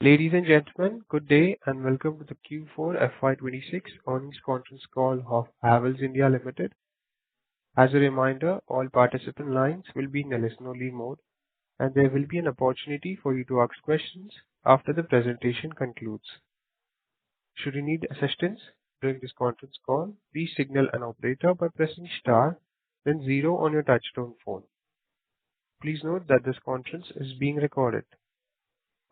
Ladies and gentlemen, good day and welcome to the Q4 FY26 earnings conference call of Havells India Limited. As a reminder, all participant lines will be in a listen-only mode, and there will be an opportunity for you to ask questions after the presentation concludes. Should you need assistance during this conference call, please signal an operator by pressing star, then zero on your touchtone phone. Please note that this conference is being recorded.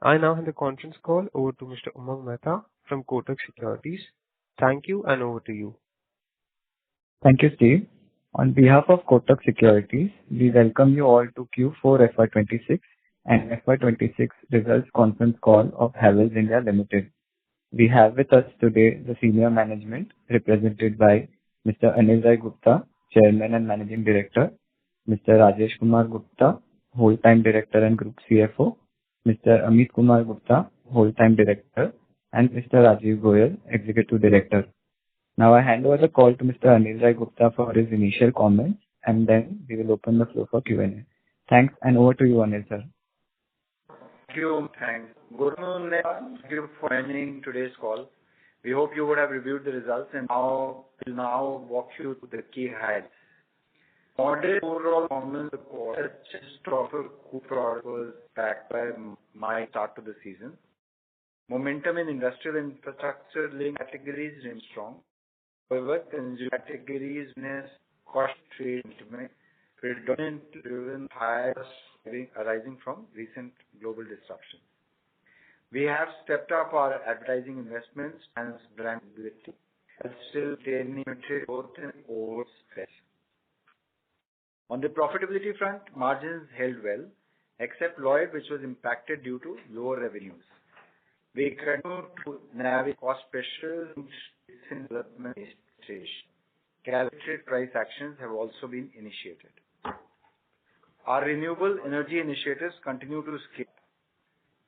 I now hand the conference call over to Mr. Umang Mehta from Kotak Securities. Thank you, and over to you. Thank you, Steve. On behalf of Kotak Securities, we welcome you all to Q4 FY26 and FY26 results conference call of Havells India Limited. We have with us today the senior management represented by Mr. Anil Rai Gupta, Chairman and Managing Director, Mr. Rajesh Kumar Gupta, Whole-Time Director and Group CFO, Mr. Amit Kumar Gupta, Whole-Time Director, and Mr. Rajiv Goyal, Executive Director. Now I hand over the call to Mr. Anil Rai Gupta for his initial comments, and then we will open the floor for Q&A. Thanks, and over to you, Anil sir. Thank you. Thanks. Good afternoon, everyone. Thank you for joining today's call. We hope you would have reviewed the results and we'll now walk you through the key highlights. Moderate overall performance of the quarter, just of a good product was backed by my start to the season. Momentum in industrial infrastructure linked categories remains strong. However, consumer categories witness cost trade sentiment, predominantly driven higher arising from recent global disruption. We have stepped up our advertising investments and brand visibility, but still gaining growth in overspend. On the profitability front, margins held well, except Lloyd, which was impacted due to lower revenues. We continue to navigate cost pressures in development stage. Calibrated price actions have also been initiated. Our renewable energy initiatives continue to scale.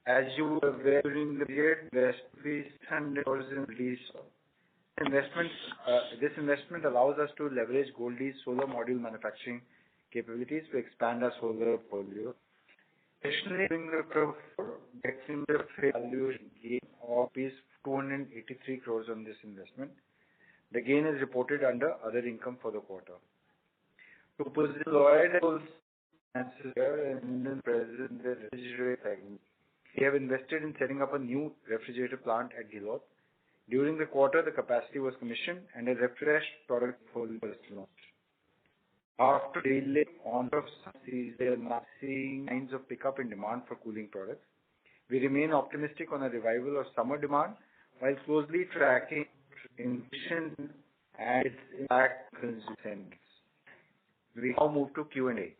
As you were aware, during the period, we spent $100 in release. This investment allows us to leverage Goldi's solar module manufacturing capabilities to expand our solar portfolio. Additionally, during the quarter, the valuation gain of 283 crores on this investment. The gain is reported under other income for the quarter. To position Lloyd as Indian presence in the refrigerator segment, we have invested in setting up a new refrigerator plant at Ghiloth. During the quarter, the capacity was commissioned and a refreshed product portfolio was launched. After delay on the season, we are now seeing signs of pickup in demand for cooling products. We remain optimistic on a revival of summer demand while closely tracking inflation and its impact on consumer sentiments. We now move to Q&A.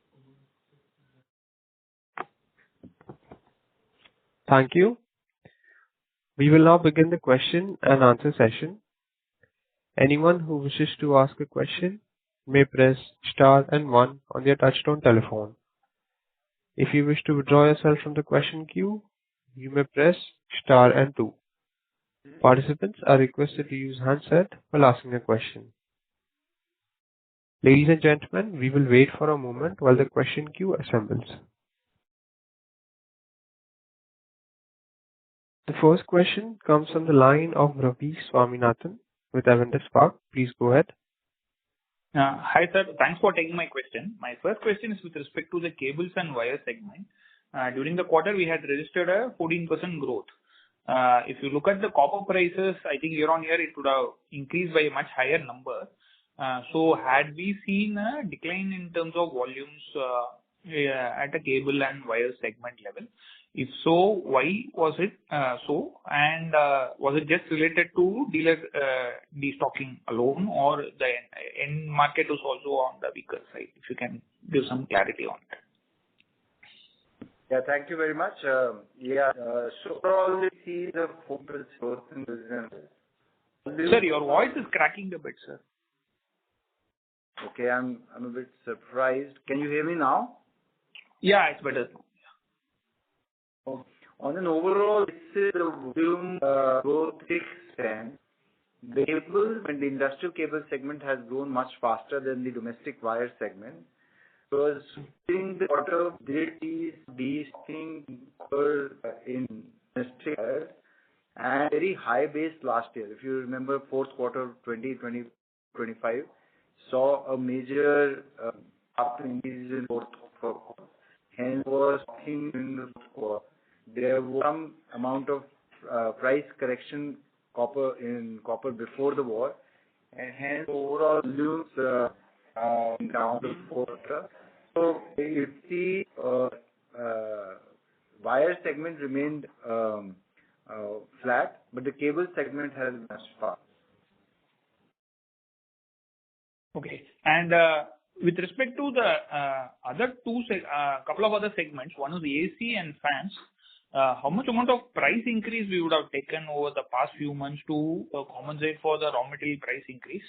Thank you. We will now begin the question and answer session. Anyone who wishes to ask a question may press star and one on their touchtone telephone. If you wish to withdraw yourself from the question queue, you may press star and two. Participants are requested to use handset while asking a question. Ladies and gentlemen, we will wait for a moment while the question queue assembles. The first question comes from the line of Ravi Swaminathan with Avendus Spark. Please go ahead. Hi sir, thanks for taking my question. My first question is with respect to the cables and wire segment. During the quarter, we had registered a 14% growth. If you look at the copper prices, I think year on year it would have increased by a much higher number. So had we seen a decline in terms of volumes at a cable and wire segment level? If so, why was it so? And was it just related to dealer destocking alone, or the end market was also on the weaker side? If you can give some clarity on it. Yeah, thank you very much. So overall, we see the focus growth in business. Sir, your voice is cracking a bit, sir. Okay, I'm a bit surprised. Can you hear me now? Yeah, it's better. On an overall basis, the volume growth extent, the cable and the industrial cable segment has grown much faster than the domestic wire segment. Because during the quarter, there is destocking in domestic wire very high base last year. If you remember, fourth quarter of 2025 saw a major up increase in fourth quarter. Hence, was in the fourth quarter. There was some amount of price correction copper before the war, and hence overall volumes down the quarter. So if the wire segment remained flat, but the cable segment has much far. Okay. And with respect to the other couple of other segments, one is the AC and fans. How much amount of price increase we would have taken over the past few months to compensate for the raw material price increase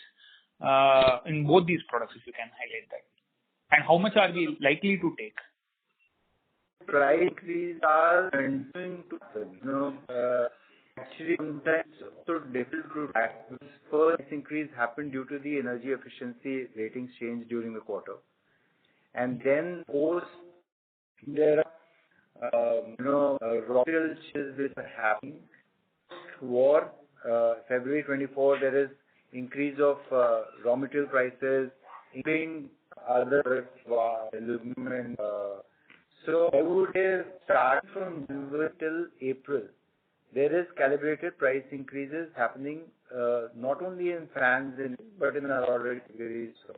in both these products, if you can highlight that? And how much are we likely to take? Price increase are continuing to happen. Actually, sometimes also difficult to track. First increase happened due to the energy efficiency ratings change during the quarter, and then post there are raw material changes which are happening. War, February 24, there is increase of raw material prices, including other aluminum. So I would say start from December till April, there is calibrated price increases happening not only in fans but in other categories. So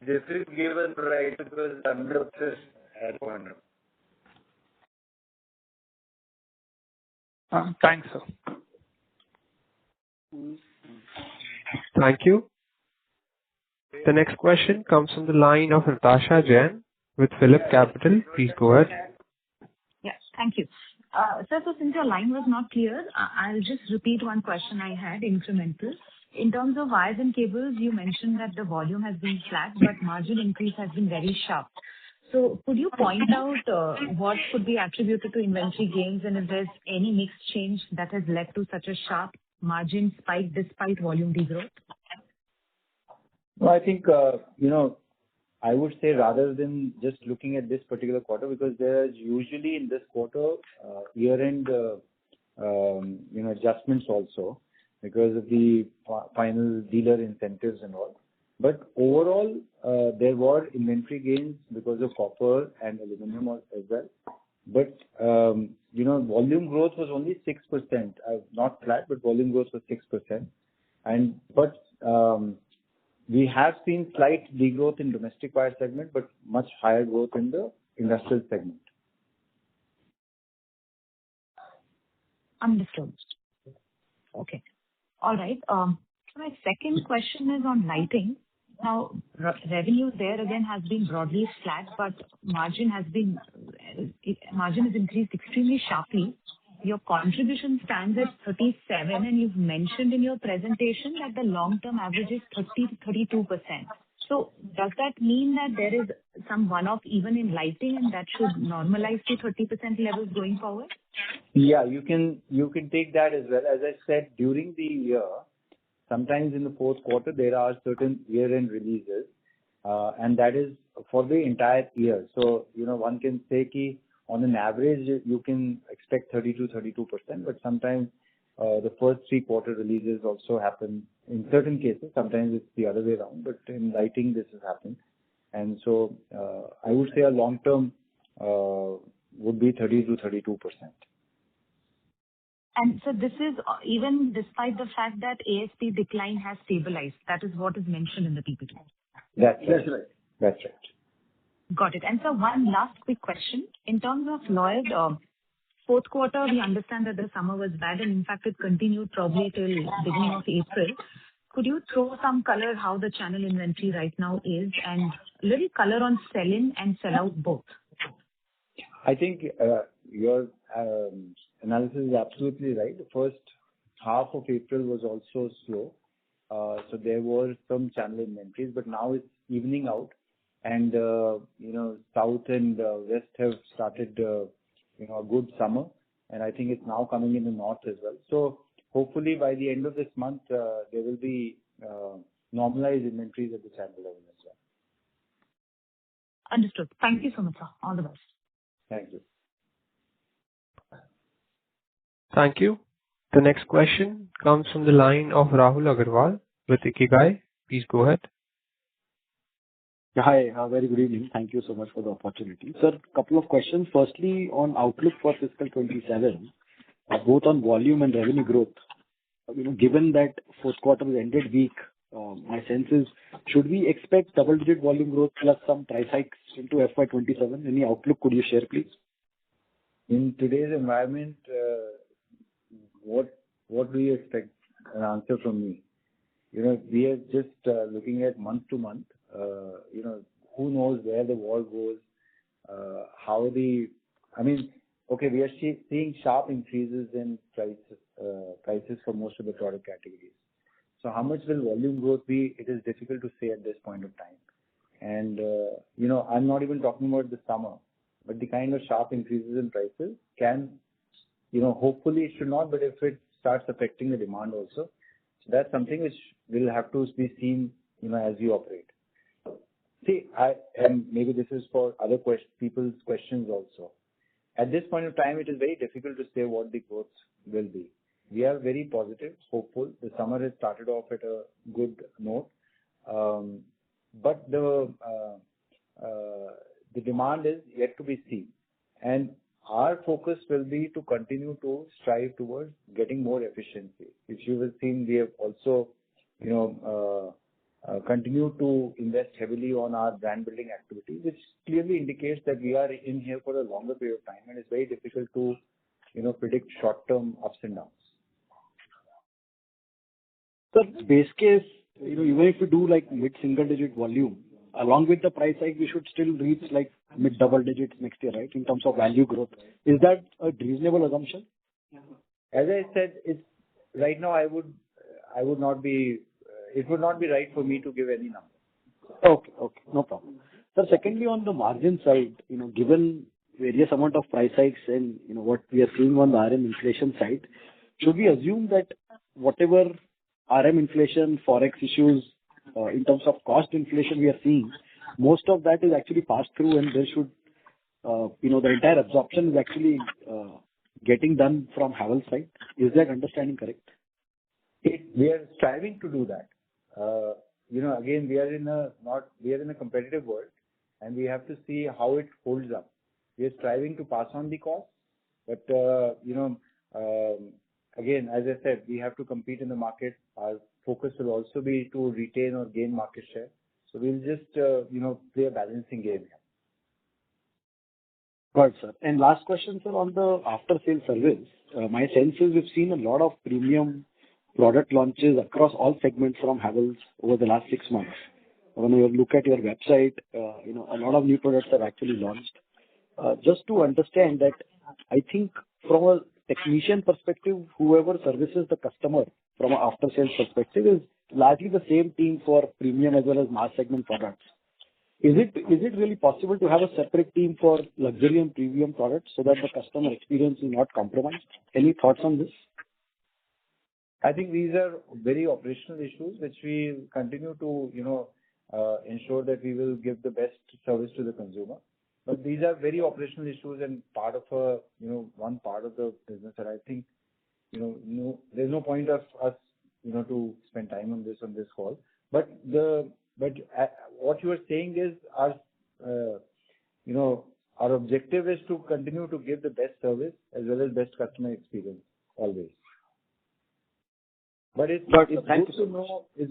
this is given right because under this at point. Thanks, sir. Thank you. The next question comes from the line of Natasha Jain with Phillip Capital. Please go ahead. Yes, thank you. Sir, so since your line was not clear, I'll just repeat one question I had, incremental. In terms of wires and cables, you mentioned that the volume has been flat, but margin increase has been very sharp. So could you point out what could be attributed to inventory gains, and if there's any mix change that has led to such a sharp margin spike despite volume degrowth? No, I think, I would say rather than just looking at this particular quarter, because there's usually in this quarter year-end adjustments also because of the final dealer incentives and all. But overall, there were inventory gains because of copper and aluminum as well. But volume growth was only 6%, not flat, but volume growth was 6%. But we have seen slight degrowth in domestic wire segment, but much higher growth in the industrial segment. Understood. Okay. All right. So my second question is on lighting. Now, revenue there again has been broadly flat, but margin has increased extremely sharply. Your contribution stands at 37, and you've mentioned in your presentation that the long-term average is 30 to 32%. So does that mean that there is some one-off even in lighting, and that should normalize to 30% levels going forward? Yeah, you can take that as well. As I said, during the year, sometimes in the fourth quarter, there are certain year-end releases, and that is for the entire year. So, one can say ki on an average, you can expect 30 to 32%, but sometimes the first 3 quarter releases also happen in certain cases. Sometimes it's the other way around, but in lighting, this has happened. And so, I would say a long term would be 30 to 32%. And so this is even despite the fact that ASP decline has stabilized. That is what is mentioned in the PPT. That's right. That's right. Got it. And so one last quick question. In terms of Lloyd, fourth quarter, we understand that the summer was bad, and in fact, it continued probably till beginning of April. Could you throw some color how the channel inventory right now is, and little color on sell-in and sell-out both? I think your analysis is absolutely right. The first half of April was also slow. So there were some channel inventories, but now it's evening out. And, South and West have started, a good summer. And I think it's now coming in the North as well. So hopefully by the end of this month, there will be normalized inventories at the channel level as well. Understood. Thank you so much, sir. All the best. Thank you. Thank you. The next question comes from the line of Rahul Agarwal with Ikigai. Please go ahead. Yeah, hi. Very good evening. Thank you so much for the opportunity. Sir, couple of questions. Firstly, on outlook for fiscal 27, both on volume and revenue growth. Given that fourth quarter ended weak, my sense is, should we expect double-digit volume growth plus some price hikes into FY27? Any outlook could you share, please? In today's environment, what do you expect an answer from me? We are just looking at month to month. Who knows where the war goes, we are seeing sharp increases in prices for most of the product categories. So how much will volume growth be? It is difficult to say at this point of time. And, I'm not even talking about the summer, but the kind of sharp increases in prices can, hopefully it should not, but if it starts affecting the demand also, so that's something which will have to be seen, as we operate. See, and maybe this is for other people's questions also. At this point of time, it is very difficult to say what the growth will be. We are very positive, hopeful. The summer has started off at a good note. But the demand is yet to be seen. And our focus will be to continue to strive towards getting more efficiency. If you will see, we have also, continue to invest heavily on our brand building activities, which clearly indicates that we are in here for a longer period of time, and it's very difficult to, predict short-term ups and downs. Sir, base case, even if we do like mid-single digit volume, along with the price hike, we should still reach like mid-double digits next year, right, in terms of value growth. Is that a reasonable assumption? As I said, it's right now it would not be right for me to give any number. Okay, no problem. Sir, secondly, on the margin side, given various amount of price hikes and, what we are seeing on the RM inflation side, should we assume that whatever RM inflation, forex issues, in terms of cost inflation we are seeing, most of that is actually passed through, and there should, the entire absorption is actually getting done from Havells side. Is that understanding correct? We are striving to do that. Again, we are in a competitive world, and we have to see how it holds up. We are striving to pass on the cost, but again, as I said, we have to compete in the market. Our focus will also be to retain or gain market share. So we'll just play a balancing game here. Got it, sir. And last question, sir, on the after-sales service. My sense is we've seen a lot of premium product launches across all segments from Havells over the last 6 months. When you look at your website, a lot of new products are actually launched. Just to understand that, I think from a technician perspective, whoever services the customer from an after-sales perspective is largely the same team for premium as well as mass segment products. Is it really possible to have a separate team for luxury and premium products so that the customer experience is not compromised? Any thoughts on this? I think these are very operational issues which we continue to, ensure that we will give the best service to the consumer. But these are very operational issues and part of one part of the business that I think, there's no point of us, to spend time on this call. But what you are saying is our objective is to continue to give the best service as well as best customer experience always. But it's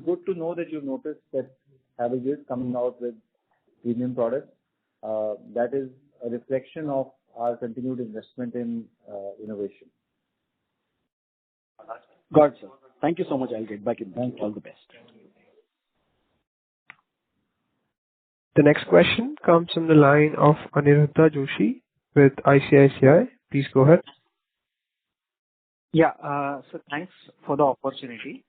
good to know that you've noticed that Havells is coming out with premium products. That is a reflection of our continued investment in innovation. Got it, sir. Thank you so much. I'll get back in. Thank you. All the best. The next question comes from the line of Aniruddha Joshi with ICICI. Please go ahead. Yeah. So thanks for the opportunity.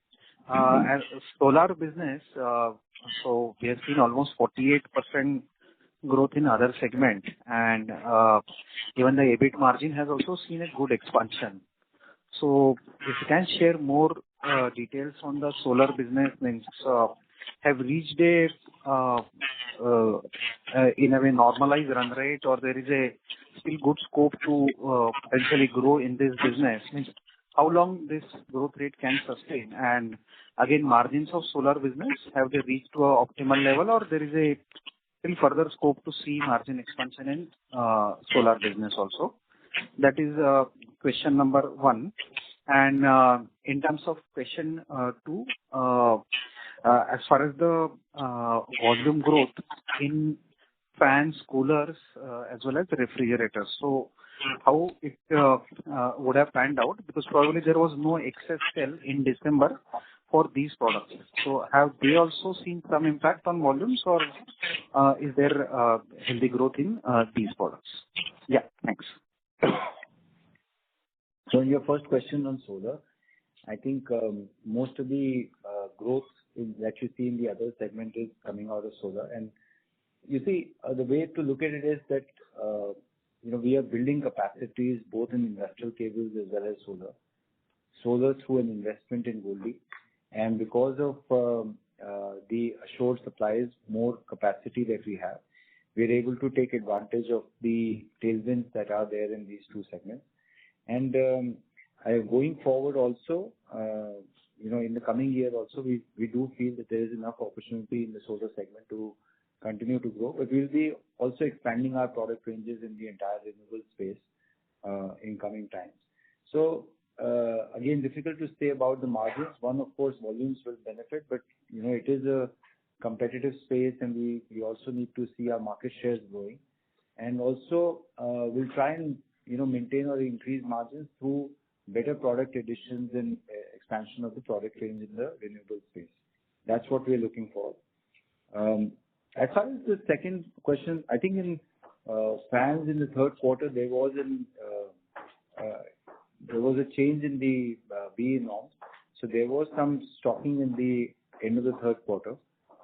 As a solar business, so we have seen almost 48% growth in other segment, and even the EBIT margin has also seen a good expansion. So if you can share more details on the solar business, means have reached a in a way normalized run rate, or there is a still good scope to potentially grow in this business? Means how long this growth rate can sustain? And again, margins of solar business, have they reached to a optimal level, or there is a still further scope to see margin expansion in solar business also? That is question number one. And in terms of question two, as far as the volume growth in fans, coolers, as well as refrigerators. So how it would have panned out? Because probably there was no excess sale in December for these products. So have they also seen some impact on volumes, or is there healthy growth in these products? Yeah, thanks. So your first question on solar, I think most of the growth that you see in the other segment is coming out of solar. And you see, the way to look at it is that we are building capacities both in industrial cables as well as solar. Solar through an investment in Goldi, and because of the assured supplies, more capacity that we have, we are able to take advantage of the tailwinds that are there in these two segments. And going forward also, in the coming year also, we do feel that there is enough opportunity in the solar segment to continue to grow. But we'll be also expanding our product ranges in the entire renewable space in coming times. So again, difficult to say about the margins. One, of course, volumes will benefit, but it is a competitive space, and we also need to see our market shares growing. And also, we'll try and maintain or increase margins through better product additions and expansion of the product range in the renewable space. That's what we're looking for. As far as the second question, I think in fans in the third quarter, there was a change in the BE norms. So there was some stocking in the end of the third quarter,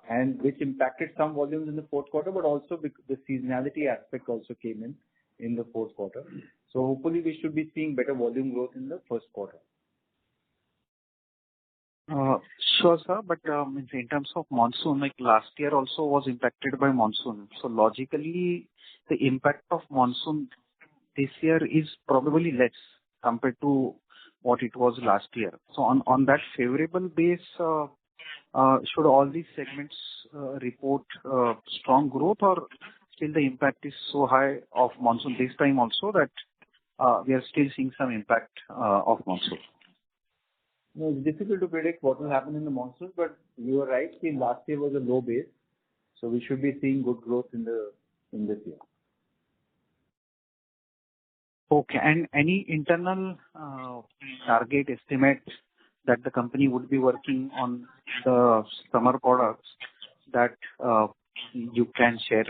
and which impacted some volumes in the fourth quarter, but also the seasonality aspect also came in the fourth quarter. So hopefully we should be seeing better volume growth in the first quarter. Sure, sir. But in terms of monsoon, like last year also was impacted by monsoon. So logically, the impact of monsoon this year is probably less compared to what it was last year. So on that favorable base, should all these segments report strong growth, or still the impact is so high of monsoon this time also that we are still seeing some impact of monsoon? No, it's difficult to predict what will happen in the monsoon, but you are right. See, last year was a low base, so we should be seeing good growth in this year. Okay. And any internal target estimate that the company would be working on the summer products that you can share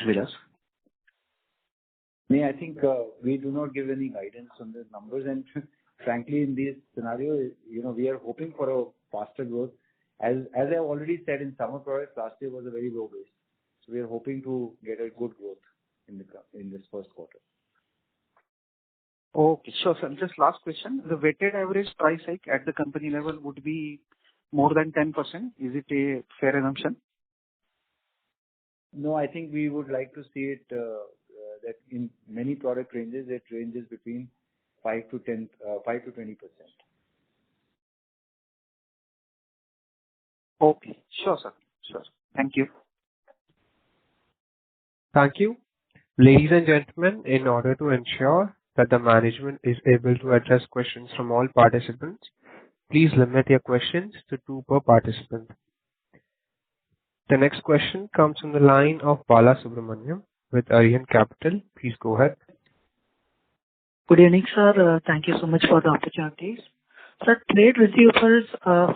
with us? I think we do not give any guidance on the numbers, and frankly, in this scenario, we are hoping for a faster growth. As I already said, in summer products, last year was a very low base, so we are hoping to get a good growth in this first quarter. Okay, sure, sir. Just last question: the weighted average price hike at the company level would be more than 10%. Is it a fair assumption? No, I think we would like to see it that in many product ranges, it ranges between 5 to 20%. Okay, sure, sir. Sure. Thank you. Thank you. Ladies and gentlemen, in order to ensure that the management is able to address questions from all participants, please limit your questions to 2 per participant. The next question comes from the line of Bala Subramaniam with Arihant Capital. Please go ahead. Good evening, sir. Thank you so much for the opportunities. Sir, trade receivables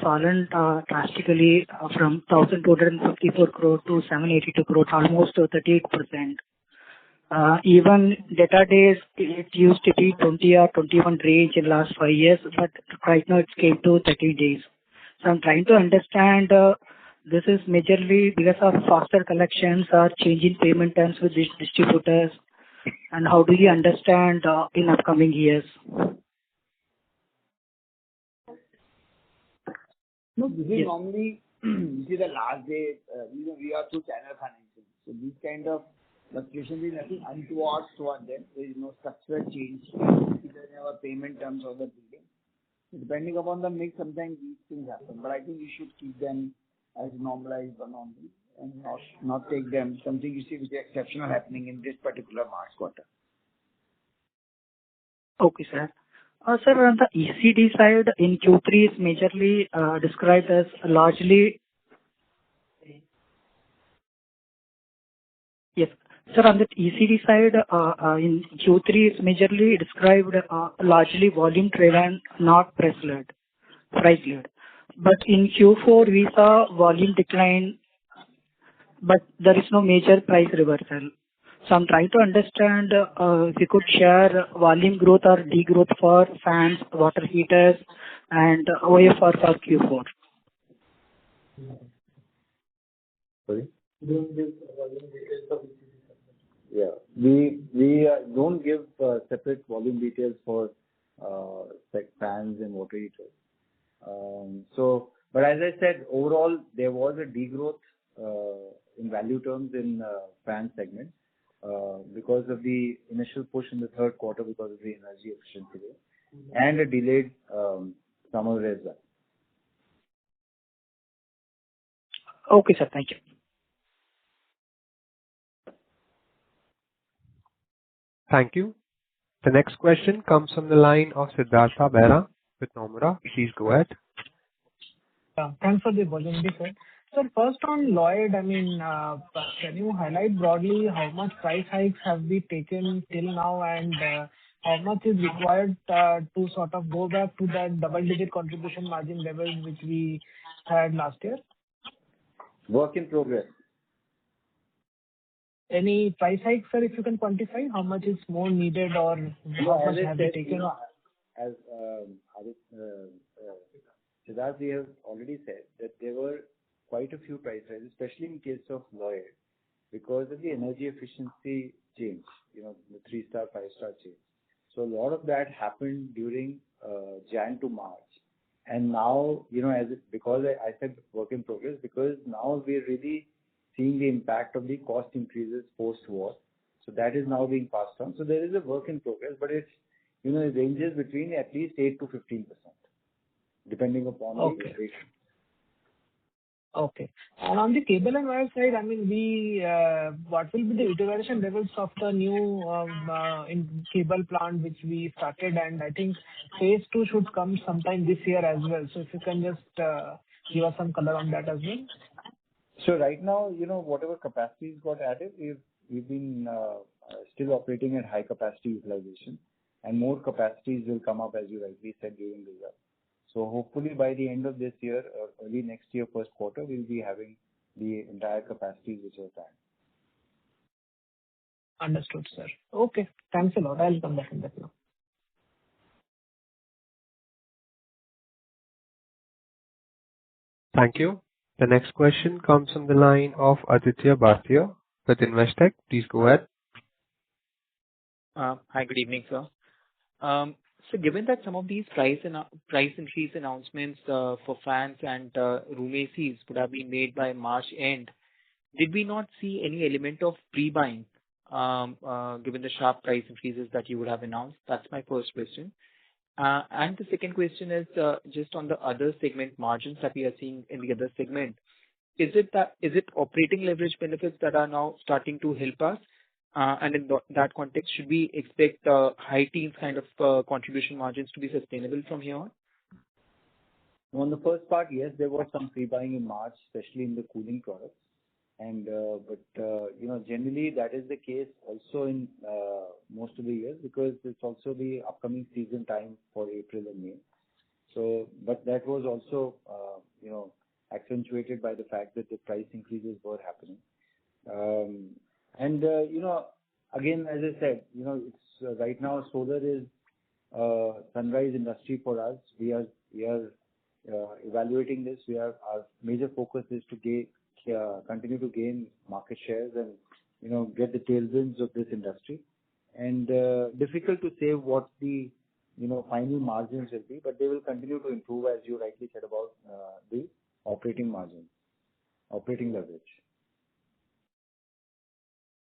fallen drastically from 1,254 crore to 782 crore, almost 38%. Even data days, it used to be 20 or 21 range in last 5 years, but right now it's came to 30 days. So I'm trying to understand this is majorly because of faster collections or changing payment terms with these distributors, and how do you understand in upcoming years? No, this is normally this is the last day. We are through channel financing, so this kind of fluctuation is nothing untoward toward them. There is no structural change either in our payment terms or the billing. Depending upon the mix, sometimes these things happen, but I think you should keep them as normalized or normal and not take them something you see which is exceptional happening in this particular March quarter. Okay, sir. Sir, on the ECD side, in Q3 is majorly described as largely. Yes. Sir, on the ECD side, in Q3 is majorly described largely volume driven, not price-led. But in Q4, we saw volume decline, but there is no major price reversal. So I'm trying to understand if you could share volume growth or degrowth for fans, water heaters, and OFR for Q4. Sorry? Yeah. We don't give separate volume details for like fans and water heaters. But as I said, overall, there was a degrowth in value terms in fan segment because of the initial push in the third quarter because of the energy efficiency rate and a delayed summer as well. Okay, sir. Thank you. Thank you. The next question comes from the line of Siddhartha Behra with Nomura. Please go ahead. Thanks for the opportunity, sir. Sir, first on Lloyd, I mean, can you highlight broadly how much price hikes have been taken till now and how much is required to sort of go back to that double-digit contribution margin levels which we had last year? Work in progress. Any price hikes, sir, if you can quantify how much is more needed or how much have been taken? As Siddharth, we have already said that there were quite a few price rises, especially in case of Lloyd, because of the energy efficiency change, the 3-star, 5-star change. So a lot of that happened during Jan to March. And now, because I said work in progress, because now we're really seeing the impact of the cost increases post-war. So that is now being passed on. So there is a work in progress, but it's, it ranges between at least 8 to 15%, depending upon the inflation. Okay. And on the cable and wire side, I mean, what will be the utilization levels of the new cable plant which we started? And I think phase 2 should come sometime this year as well. So if you can just give us some color on that as well. So right now, whatever capacities got added, we've been still operating at high capacity utilization, and more capacities will come up, as you rightly said, during the year. So hopefully by the end of this year or early next year, first quarter, we'll be having the entire capacities which are planned. Understood, sir. Okay. Thanks a lot. I'll come back in that now. Thank you. The next question comes from the line of Aditya Bhartia with Investec. Please go ahead. Hi, good evening, sir. So given that some of these price increase announcements for fans and room ACs would have been made by March end, did we not see any element of pre-buying given the sharp price increases that you would have announced? That's my first question. And the second question is just on the other segment margins that we are seeing in the other segment. Is it operating leverage benefits that are now starting to help us? And in that context, should we expect high teens kind of contribution margins to be sustainable from here on? On the first part, yes, there was some pre-buying in March, especially in the cooling products. And generally that is the case also in most of the years because it's also the upcoming season time for April and May. So, but that was also accentuated by the fact that the price increases were happening. Again, as I said, it's right now solar is sunrise industry for us. We are evaluating this. Our major focus is to continue to gain market shares and get the tailwinds of this industry. And difficult to say what the final margins will be, but they will continue to improve, as you rightly said about the operating margin, operating leverage.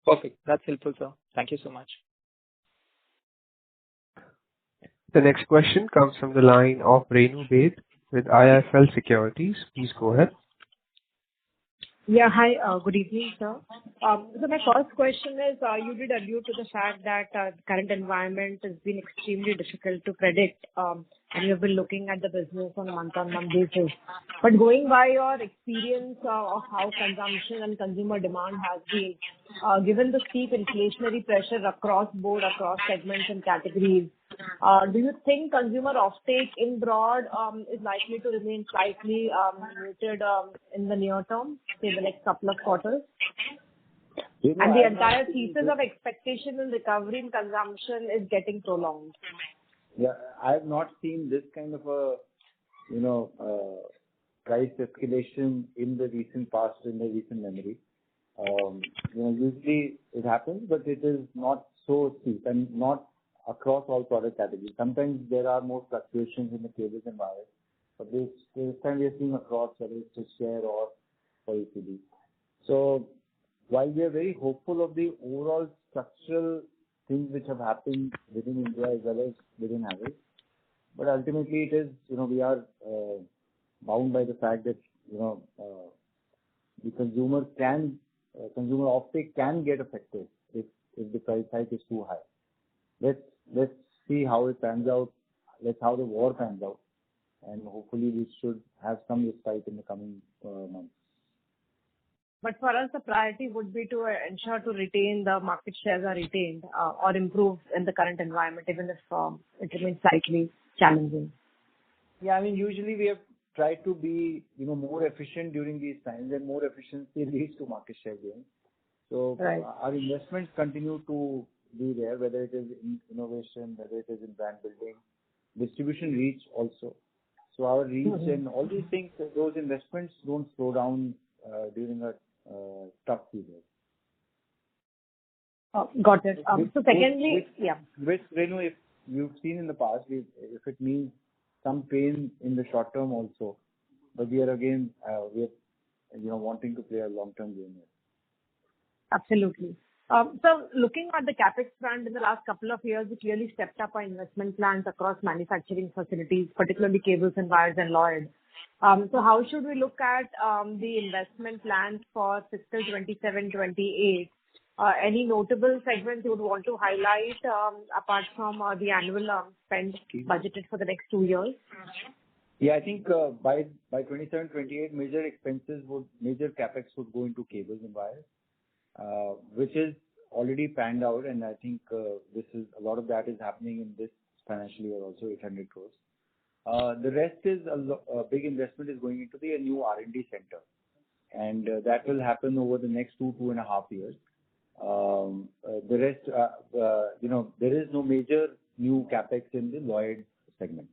Perfect. That's helpful, sir. Thank you so much. The next question comes from the line of Renu Baid with IIFL Securities. Please go ahead. Yeah. Hi. Good evening, sir. So my first question is, you did allude to the fact that current environment has been extremely difficult to predict, and you have been looking at the business on a month-on-month basis. But going by your experience of how consumption and consumer demand has been, given the steep inflationary pressure across board, across segments and categories, do you think consumer offtake in broad is likely to remain slightly muted in the near term, say the next couple of quarters? And the entire thesis of expectation and recovery in consumption is getting prolonged. Yeah, I have not seen this kind of a, price escalation in the recent past, in the recent memory. Usually it happens, but it is not so steep and not across all product categories. Sometimes there are more fluctuations in the cables and wires, but this time we are seeing across, whether it's a share or for ECD. So while we are very hopeful of the overall structural things which have happened within India as well as within Havells, but ultimately it is, we are bound by the fact that, the consumer offtake can get affected if the price hike is too high. Let's see how it pans out. Let's how the war pans out, and hopefully we should have some respite in the coming months. But for us, the priority would be to ensure to retain the market shares are retained or improve in the current environment, even if it remains slightly challenging. Yeah, I mean, usually we have tried to be, more efficient during these times, and more efficiency leads to market share gain. So right. Our investments continue to be there, whether it is in innovation, whether it is in brand building, distribution reach also. So our reach and all these things, those investments don't slow down during a tough period. Got it. So secondly, Which, Renu, if you've seen in the past, if it means some pain in the short term also, but we are again, wanting to play a long-term game here. Absolutely. So looking at the capex front in the last couple of years, we clearly stepped up our investment plans across manufacturing facilities, particularly cables and wires and Lloyd. So how should we look at the investment plans for fiscal 27-28? Any notable segments you would want to highlight apart from the annual spend budgeted for the next 2 years? Yeah, I think by 27-28, major capex would go into cables and wires, which is already panned out, and I think a lot of that is happening in this financial year also, 800 crores. The rest is a big investment is going into the new R&D center, and that will happen over the next 2.5 years. The rest, there is no major new capex in the Lloyd segment.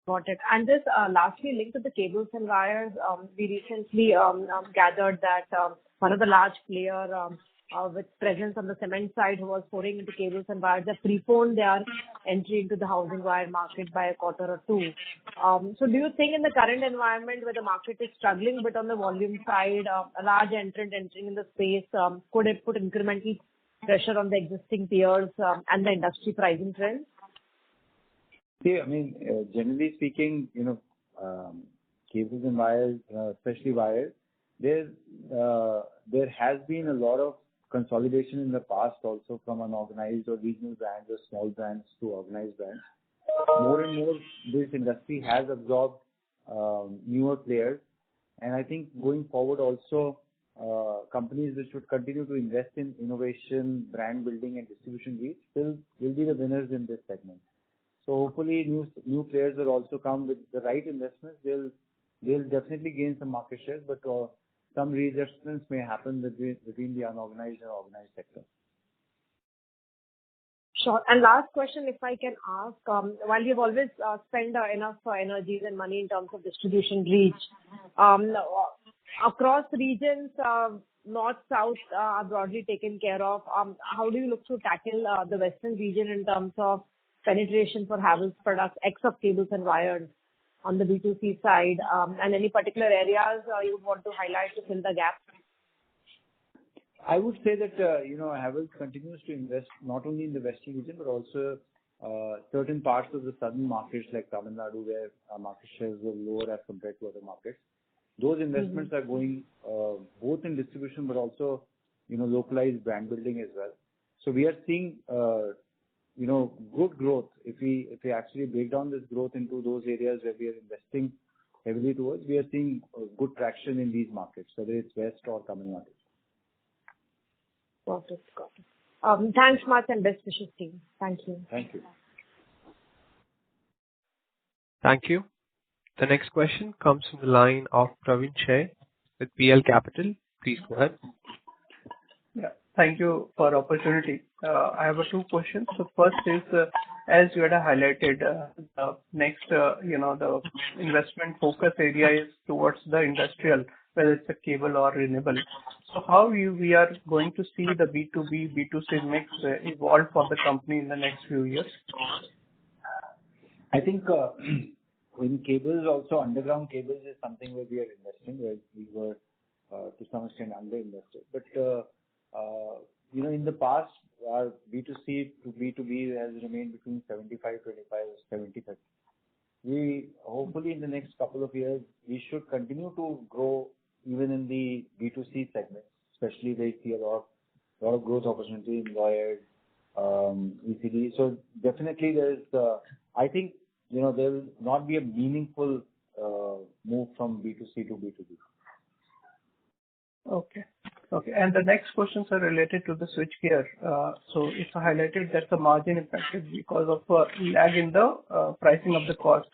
Got it. And just lastly, linked to the cables and wires, we recently gathered that one of the large player with presence on the cement side who was pouring into cables and wires have preponed their entry into the housing wire market by a quarter or two. So do you think in the current environment where the market is struggling but on the volume side, a large entrant entering in the space, could it put incremental pressure on the existing peers and the industry pricing trends? See, I mean, generally speaking, cables and wires, especially wires, there has been a lot of consolidation in the past also from unorganized or regional brands or small brands to organized brands. More and more, this industry has absorbed newer players, and I think going forward also, companies which should continue to invest in innovation, brand building, and distribution reach will be the winners in this segment. So hopefully, new players will also come with the right investments. They'll definitely gain some market shares, but some readjustments may happen between the unorganized and organized sector. Sure. And last question, if I can ask, while you've always spent enough energies and money in terms of distribution reach, across regions, north, south are broadly taken care of. How do you look to tackle the western region in terms of penetration for Havells products, X of cables and wires on the B2C side, and any particular areas you would want to highlight to fill the gap? I would say that, Havells continues to invest not only in the western region, but also certain parts of the southern markets like Tamil Nadu, where our market shares were lower as compared to other markets. Those investments are going both in distribution but also, localized brand building as well. So we are seeing, good growth. If we actually break down this growth into those areas where we are investing heavily towards, we are seeing good traction in these markets, whether it's West or Tamil Nadu. Got it. Thanks much and best wishes, team. Thank you. Thank you. Thank you. The next question comes from the line of Praveen Shah with PL Capital. Please go ahead. Yeah. Thank you for the opportunity. I have two questions. So first is, as you had highlighted, the next, the investment focus area is towards the industrial, whether it's a cable or renewable. So how we are going to see the B2B, B2C mix evolve for the company in the next few years? I think in cables also, underground cables is something where we are investing, where we were to some extent under-invested. But in the past, our B2C to B2B has remained between 75-25 or 70-30. We hopefully in the next couple of years we should continue to grow even in the B2C segment, especially they see a lot of growth opportunity in wired, ECD. So definitely there is. I think there will not be a meaningful move from B2C to B2B. Okay. And the next questions are related to the switchgear. So it's highlighted that the margin impacted because of lag in the pricing of the cost.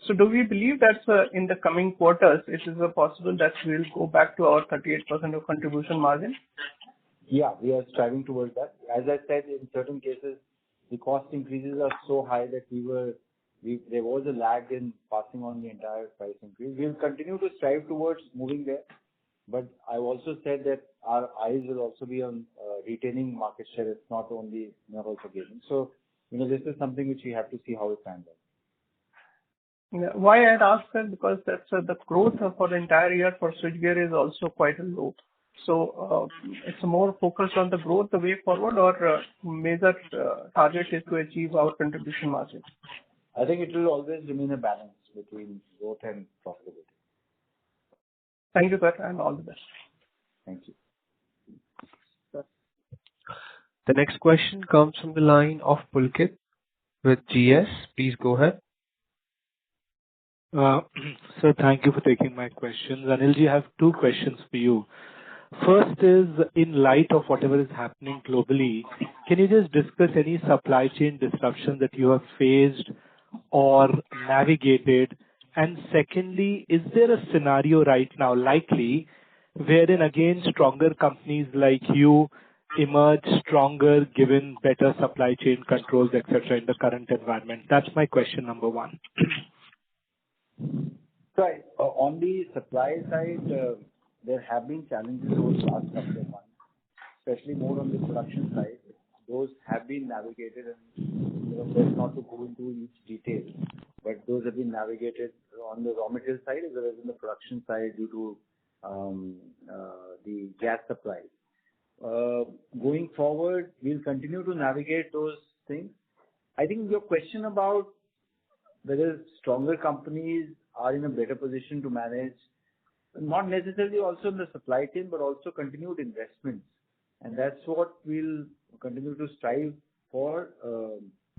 So do we believe that in the coming quarters it is possible that we'll go back to our 38% of contribution margin? Yeah, we are striving towards that. As I said, in certain cases, the cost increases are so high that there was a lag in passing on the entire price increase. We'll continue to strive towards moving there. But I've also said that our eyes will also be on retaining market share. It's not only also gaining. So, this is something which we have to see how it pans out. Yeah. Why I had asked that, because that's the growth for the entire year for switchgear is also quite low. So it's more focused on the growth the way forward, or major target is to achieve our contribution margin? I think it will always remain a balance between growth and profitability. Thank you, sir, and all the best. Thank you. The next question comes from the line of Pulkit with GS. Please go ahead. Sir, thank you for taking my questions. Anilji, I have two questions for you. First is, in light of whatever is happening globally, can you just discuss any supply chain disruptions that you have faced or navigated? And secondly, is there a scenario right now likely wherein again stronger companies like you emerge stronger given better supply chain controls, etc. in the current environment? That's my question number one. Right. On the supply side, there have been challenges over the last couple of months, especially more on the production side. Those have been navigated, and there's not to go into each detail, but those have been navigated on the raw material side as well as in the production side due to the gas supplies. Going forward, we'll continue to navigate those things. I think your question about whether stronger companies are in a better position to manage, not necessarily also in the supply chain, but also continued investments. And that's what we'll continue to strive for.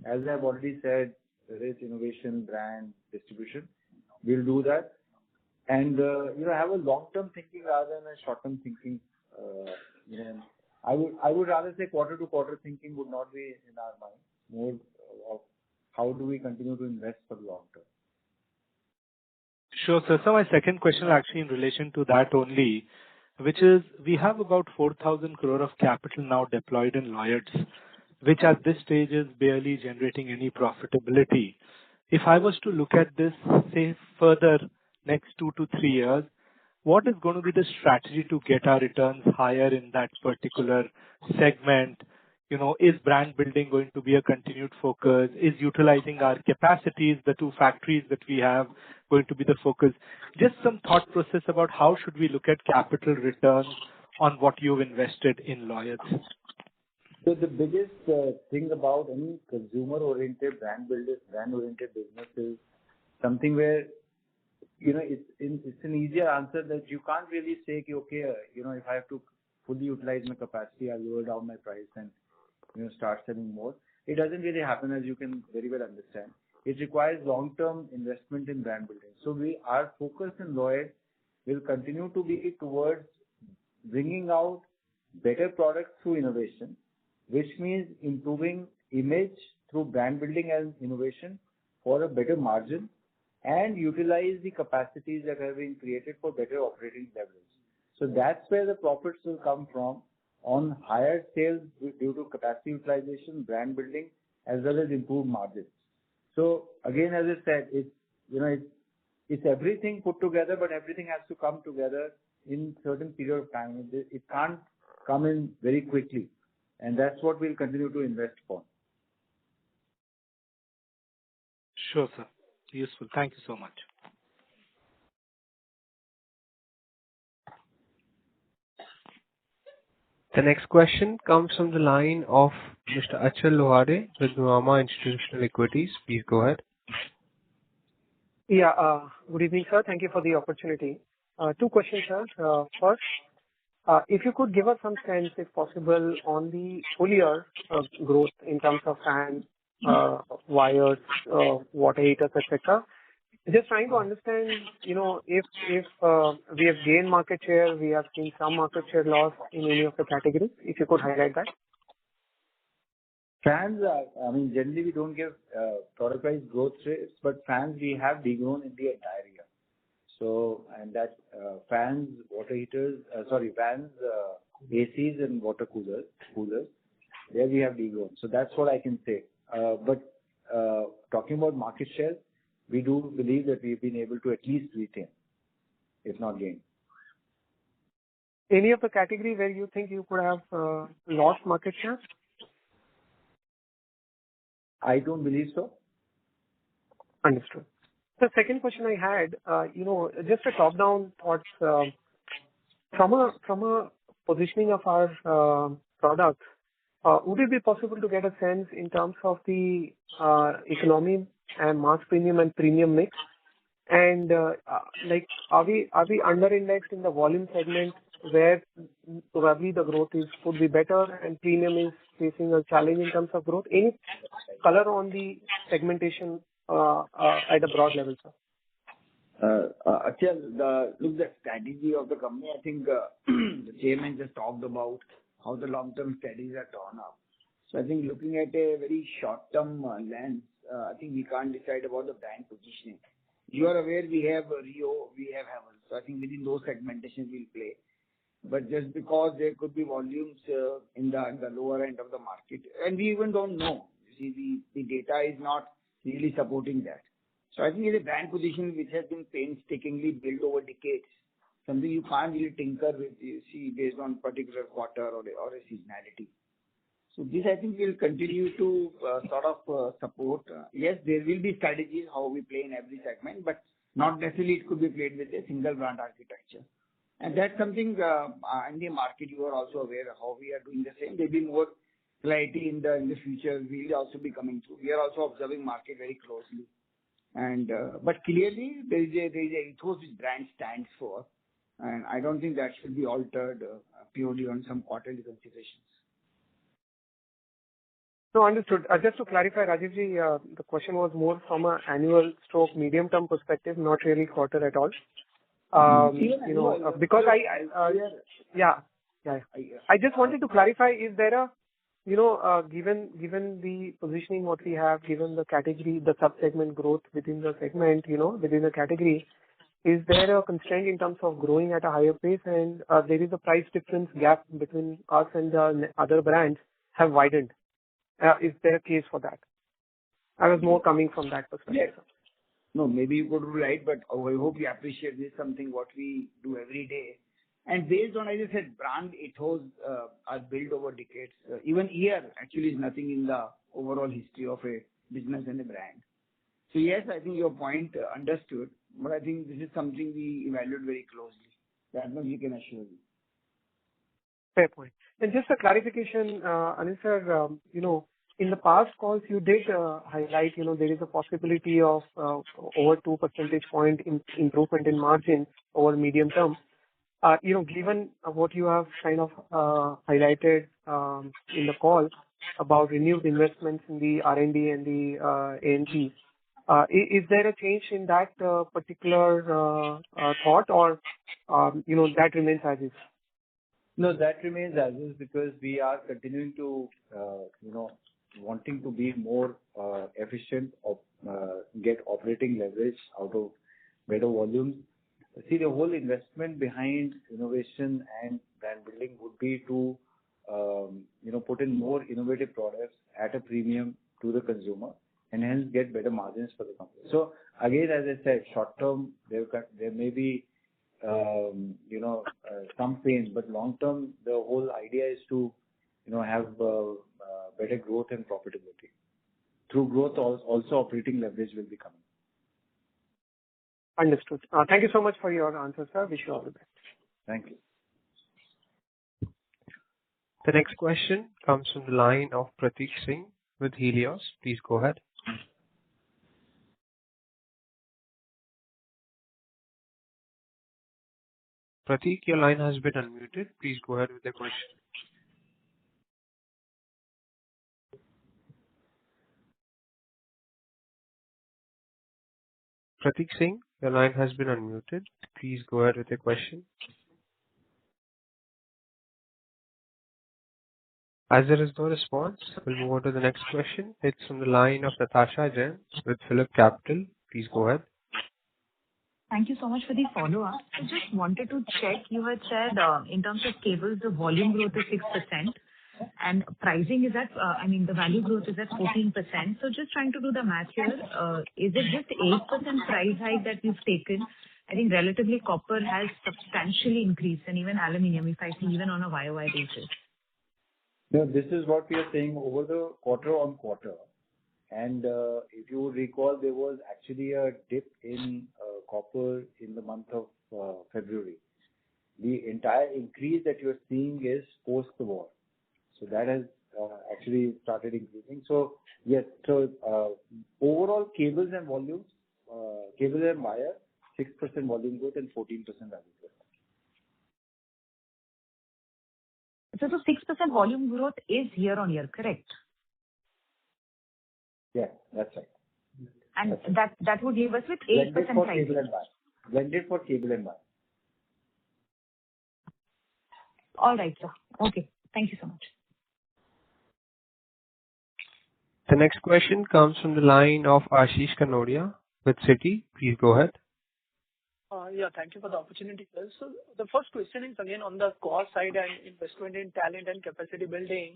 As I've already said, there is innovation, brand, distribution. We'll do that. And, have a long-term thinking rather than a short-term thinking. I would rather say quarter-to-quarter thinking would not be in our mind. More of how do we continue to invest for the long term. Sure, sir. So my second question actually in relation to that only, which is we have about 4,000 crore of capital now deployed in Lloyds, which at this stage is barely generating any profitability. If I was to look at this, say, further next 2 to 3 years, what is going to be the strategy to get our returns higher in that particular segment? Is brand building going to be a continued focus? Is utilizing our capacities, the 2 factories that we have, going to be the focus? Just some thought process about how should we look at capital returns on what you've invested in Lloyds. So the biggest thing about any consumer-oriented, brand-oriented business is something where, it's an easier answer that you can't really say, okay, if I have to fully utilize my capacity, I'll lower down my price and, start selling more. It doesn't really happen, as you can very well understand. It requires long-term investment in brand building. So our focus in Lloyd will continue to be towards bringing out better products through innovation, which means improving image through brand building and innovation for a better margin, and utilize the capacities that have been created for better operating leverage. So that's where the profits will come from, on higher sales due to capacity utilization, brand building, as well as improved margins. So again, as I said, it's everything put together, but everything has to come together in certain period of time. It can't come in very quickly, and that's what we'll continue to invest for. Sure, sir. Useful. Thank you so much. The next question comes from the line of Mr. Achal Lohade with Nuvama Institutional Equities. Please go ahead. Yeah. Good evening, sir. Thank you for the opportunity. Two questions, sir. First, if you could give us some sense, if possible, on the full year growth in terms of fans, wires, water heaters, etc. Just trying to understand, if we have gained market share, we have seen some market share loss in any of the categories. If you could highlight that. Fans, generally we don't give product-wise growth rates, but fans we have degrown in the entire year. So, and that fans, water heaters, fans, ACs and water coolers, there we have degrown. So that's what I can say. But talking about market share, we do believe that we've been able to at least retain, if not gain. Any of the category where you think you could have lost market share? I don't believe so. Understood. The second question I had, just a top-down thoughts from a positioning of our products. Would it be possible to get a sense in terms of the economy and mass premium and premium mix? And are we under-indexed in the volume segment where probably the growth could be better and premium is facing a challenge in terms of growth? Any color on the segmentation at a broad level, sir? Achal, the strategy of the company, I think the chairman just talked about how the long-term strategies are drawn up. So I think looking at a very short-term lens, I think we can't decide about the brand positioning. You are aware we have Rio, we have Havells. So I think within those segmentations we'll play. But just because there could be volumes in the lower end of the market, and we even don't know. You see, the data is not really supporting that. So I think it's a brand position which has been painstakingly built over decades. Something you can't really tinker with, you see, based on particular quarter or a seasonality. So this, I think, will continue to support. Yes, there will be strategies how we play in every segment, but not necessarily it could be played with a single brand architecture. And that's something in the market you are also aware of how we are doing the same. There will be more clarity in the future. We will also be coming through. We are also observing market very closely. And but clearly there is a ethos which brand stands for, and I don't think that should be altered purely on some quarterly considerations. No, understood. Just to clarify, Rajivji, the question was more from an annual stroke medium-term perspective, not really quarter at all. Because I just wanted to clarify, is there a, given the positioning what we have, given the category, the sub-segment growth within the segment, within the category, is there a constraint in terms of growing at a higher pace, and there is a price difference gap between us and the other brands have widened? Is there a case for that? I was more coming from that perspective. Yes. No, maybe you could be right, but I hope you appreciate this, something what we do every day. And based on, as I said, brand ethos are built over decades. Even year actually is nothing in the overall history of a business and a brand. So yes, I think your point understood, but I think this is something we evaluate very closely. That much we can assure you. Fair point. And just a clarification, Anil sir, in the past calls you did highlight, there is a possibility of over 2 percentage point improvement in margins over medium term. Given what you have kind of highlighted in the call about renewed investments in the R&D and the A&P, is there a change in that particular thought, or that remains as is? No, that remains as is because we are continuing to, wanting to be more efficient, get operating leverage out of better volumes. See, the whole investment behind innovation and brand building would be to, put in more innovative products at a premium to the consumer and hence get better margins for the company. So again, as I said, short term, there may be some pain, but long term, the whole idea is to, have better growth and profitability. Through growth, also operating leverage will be coming. Understood. Thank you so much for your answers, sir. Wish you all the best. Thank you. The next question comes from the line of Prateek Singh with Helios. Please go ahead. Prateek, your line has been unmuted. Please go ahead with the question. Prateek Singh, your line has been unmuted. Please go ahead with your question. As there is no response, we'll move on to the next question. It's from the line of Natasha Jain with Phillip Capital. Please go ahead. Thank you so much for the follow-up. I just wanted to check, you had said in terms of cables, the volume growth is 6% and pricing is at, the value growth is at 14%. So just trying to do the math here, is it just 8% price hike that you've taken? I think relatively copper has substantially increased and even aluminium, if I see even on a YOY basis. No, this is what we are saying over the quarter-on-quarter. And if you recall, there was actually a dip in copper in the month of February. The entire increase that you're seeing is post the war. So that has actually started increasing. So yes, overall cables and volumes, cables and wire, 6% volume growth and 14% value growth. So 6% volume growth is year on year, correct? Yeah, that's right. And that would leave us with 8% price. Blended for cable and wire. All right, sir. Okay. Thank you so much. The next question comes from the line of Ashish Kanodia with Citi. Please go ahead. Yeah, thank you for the opportunity, sir. So the first question is again on the cost side and investment in talent and capacity building.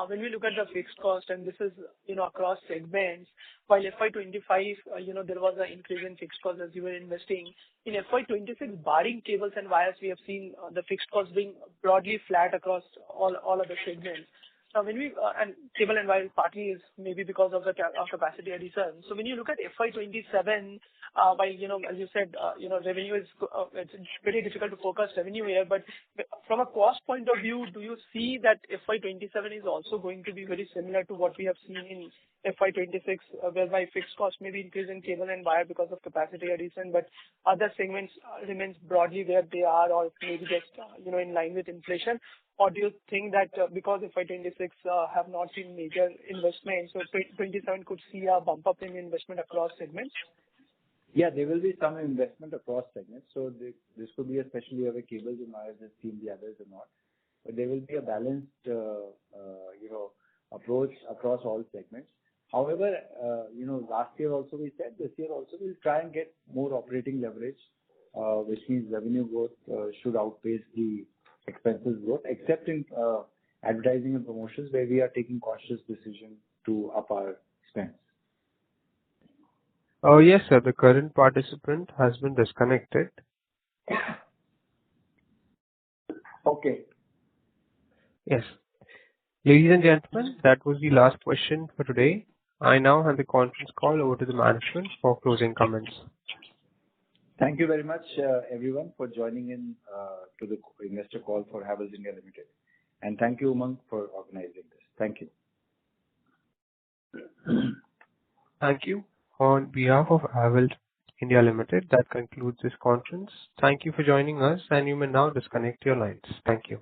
When we look at the fixed cost, and this is, across segments, while FY25, there was an increase in fixed costs as you were investing. In FY26, barring cables and wires, we have seen the fixed costs being broadly flat across all other segments. Now, when we, and cable and wire partly is maybe because of the capacity addition. So when you look at FY27, while, as you said, revenue is, it's very difficult to forecast revenue here, but from a cost point of view, do you see that FY27 is also going to be very similar to what we have seen in FY26, whereby fixed costs may be increasing cable and wire because of capacity addition, but other segments remains broadly where they are or maybe just, in line with inflation? Or do you think that because FY26 have not seen major investment, so 27 could see a bump up in investment across segments? Yeah, there will be some investment across segments. So this could be especially where cables and wires have seen, the others are not. But there will be a balanced, approach across all segments. However, last year also we said, this year also we'll try and get more operating leverage, which means revenue growth should outpace the expenses growth, except in advertising and promotions where we are taking cautious decision to up our spends. Oh, yes, sir. The current participant has been disconnected. Okay. Yes. Ladies and gentlemen, that was the last question for today. I now hand the conference call over to the management for closing comments. Thank you very much, everyone, for joining in to the investor call for Havells India Limited. And thank you, Umang, for organizing this. Thank you. Thank you. On behalf of Havells India Limited, that concludes this conference. Thank you for joining us, and you may now disconnect your lines. Thank you.